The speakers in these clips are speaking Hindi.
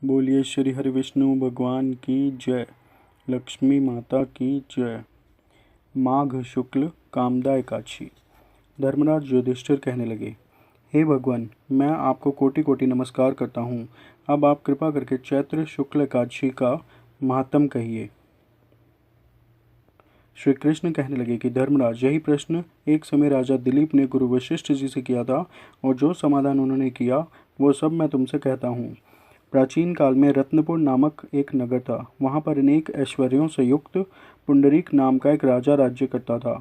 बोलिए श्री हरि विष्णु भगवान की जय। लक्ष्मी माता की जय। माघ शुक्ल कामदा एकादशी। धर्मराज युधिष्ठिर कहने लगे, हे भगवान, मैं आपको कोटि कोटि नमस्कार करता हूँ। अब आप कृपा करके चैत्र शुक्ल एकादशी का महात्म कहिए। श्री कृष्ण कहने लगे कि धर्मराज, यही प्रश्न एक समय राजा दिलीप ने गुरु वशिष्ठ जी से किया था, और जो समाधान उन्होंने किया वो सब मैं तुमसे कहता हूँ। प्राचीन काल में रत्नपुर नामक एक नगर था। वहाँ पर अनेक ऐश्वर्यों से युक्त पुंडरीक नाम का एक राजा राज्य करता था।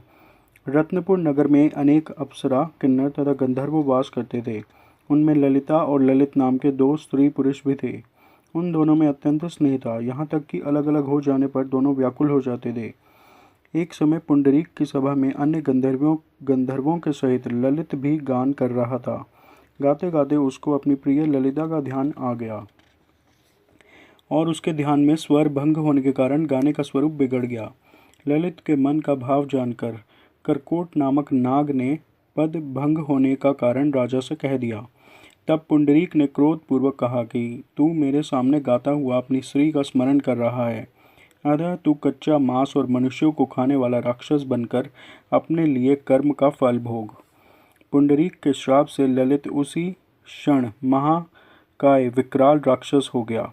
रत्नपुर नगर में अनेक अप्सरा, किन्नर तथा गंधर्व वास करते थे। उनमें ललिता और ललित नाम के दो स्त्री पुरुष भी थे। उन दोनों में अत्यंत स्नेह था, यहाँ तक कि अलग अलग हो जाने पर दोनों व्याकुल हो जाते थे। एक समय पुंडरीक की सभा में अन्य गंधर्वों के सहित ललित भी गान कर रहा था। गाते गाते उसको अपनी प्रिय ललिता का ध्यान आ गया, और उसके ध्यान में स्वर भंग होने के कारण गाने का स्वरूप बिगड़ गया। ललित के मन का भाव जानकर करकोट नामक नाग ने पद भंग होने का कारण राजा से कह दिया। तब पुंडरीक ने क्रोध पूर्वक कहा कि तू मेरे सामने गाता हुआ अपनी स्त्री का स्मरण कर रहा है, अतः तू कच्चा मांस और मनुष्यों को खाने वाला राक्षस बनकर अपने लिए कर्म का फल भोग। पुंडरीक के श्राप से ललित उसी क्षण महाकाय विकराल राक्षस हो गया।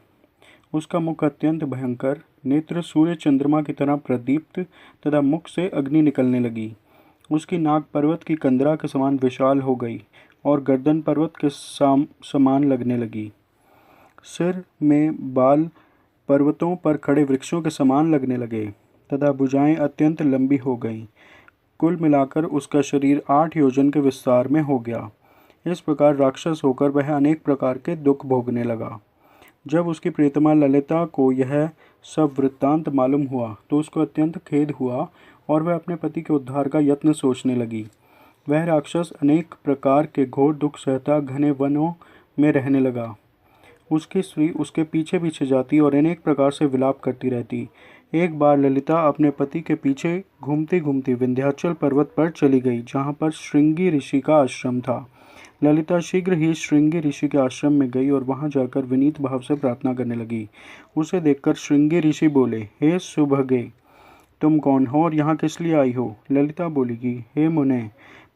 उसका मुख अत्यंत भयंकर, नेत्र सूर्य चंद्रमा की तरह प्रदीप्त तथा मुख से अग्नि निकलने लगी। उसकी नाक पर्वत की कंदरा के समान विशाल हो गई और गर्दन पर्वत के समान लगने लगी। सिर में बाल पर्वतों पर खड़े वृक्षों के समान लगने लगे तथा भुजाएं अत्यंत लंबी हो गईं। कुल मिलाकर उसका शरीर 8 योजन के विस्तार में हो गया। इस प्रकार राक्षस होकर वह अनेक प्रकार के दुख भोगने लगा। जब उसकी प्रियतमा ललिता को यह सब वृत्तांत मालूम हुआ तो उसको अत्यंत खेद हुआ और वह अपने पति के उद्धार का यत्न सोचने लगी। वह राक्षस अनेक प्रकार के घोर दुख सहता घने वनों में रहने लगा। उसकी स्त्री उसके पीछे पीछे जाती और अनेक प्रकार से विलाप करती रहती। एक बार ललिता अपने पति के पीछे घूमती घूमती विंध्याचल पर्वत पर चली गई, जहाँ पर श्रृंगी ऋषि का आश्रम था। ललिता शीघ्र ही श्रृंगी ऋषि के आश्रम में गई और वहां जाकर विनीत भाव से प्रार्थना करने लगी। उसे देखकर श्रृंगी ऋषि बोले, हे सुभगे, तुम कौन हो और यहाँ किस लिए आई हो? ललिता बोली कि हे मुने,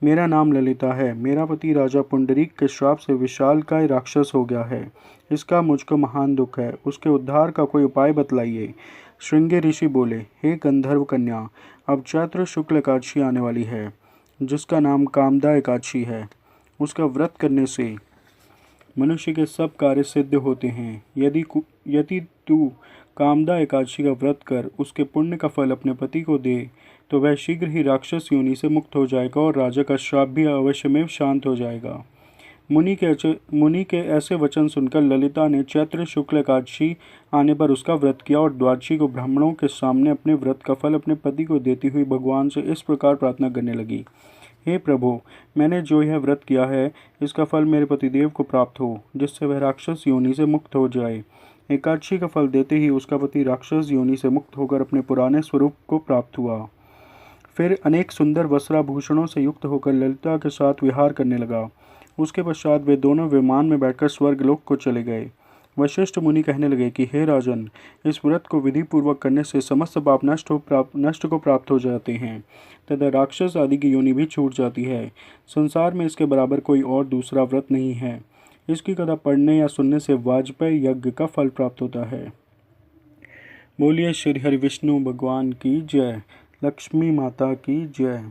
मेरा नाम ललिता है। मेरा पति राजा पुंडरीक के श्राप से विशालकाय राक्षस हो गया है। इसका मुझको महान दुख है। उसके उद्धार का कोई उपाय बतलाइए। श्रृंगी ऋषि बोले, हे गंधर्व कन्या, अब चैत्र शुक्ल एकादशी आने वाली है, जिसका नाम कामदा एकादशी है। उसका व्रत करने से मनुष्य के सब कार्य सिद्ध होते हैं। यदि तू कामदा एकादशी का व्रत कर उसके पुण्य का फल अपने पति को दे तो वह शीघ्र ही राक्षस योनि से मुक्त हो जाएगा और राजा का श्राप भी अवश्य में शांत हो जाएगा। मुनि के ऐसे वचन सुनकर ललिता ने चैत्र शुक्ल एकादशी आने पर उसका व्रत किया और द्वादशी को ब्राह्मणों के सामने अपने व्रत का फल अपने पति को देती हुई भगवान से इस प्रकार प्रार्थना करने लगी, हे प्रभु, मैंने जो यह व्रत किया है इसका फल मेरे पतिदेव को प्राप्त हो, जिससे वह राक्षस योनि से मुक्त हो जाए। एकादशी का फल देते ही उसका पति राक्षस योनि से मुक्त होकर अपने पुराने स्वरूप को प्राप्त हुआ। फिर अनेक सुंदर वस्त्राभूषणों से युक्त होकर ललिता के साथ विहार करने लगा। उसके पश्चात वे दोनों विमान में बैठकर स्वर्गलोक को चले गए। वशिष्ठ मुनि कहने लगे कि हे राजन, इस व्रत को विधि पूर्वक करने से समस्त पाप नष्ट को प्राप्त हो जाते हैं तथा राक्षस आदि की योनि भी छूट जाती है। संसार में इसके बराबर कोई और दूसरा व्रत नहीं है। इसकी कथा पढ़ने या सुनने से वाजपेयी यज्ञ का फल प्राप्त होता है। बोलिए श्री हरि विष्णु भगवान की जय। लक्ष्मी माता की जय।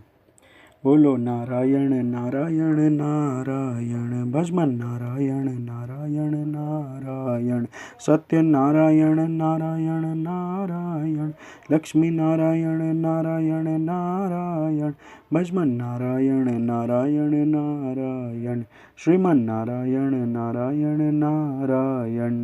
बोलो नारायण नारायण नारायण, भजमन नारायण नारायण नारायण, सत्य नारायण नारायण नारायण, लक्ष्मी नारायण नारायण नारायण, भजमन नारायण नारायण नारायण, श्रीमन नारायण नारायण नारायण।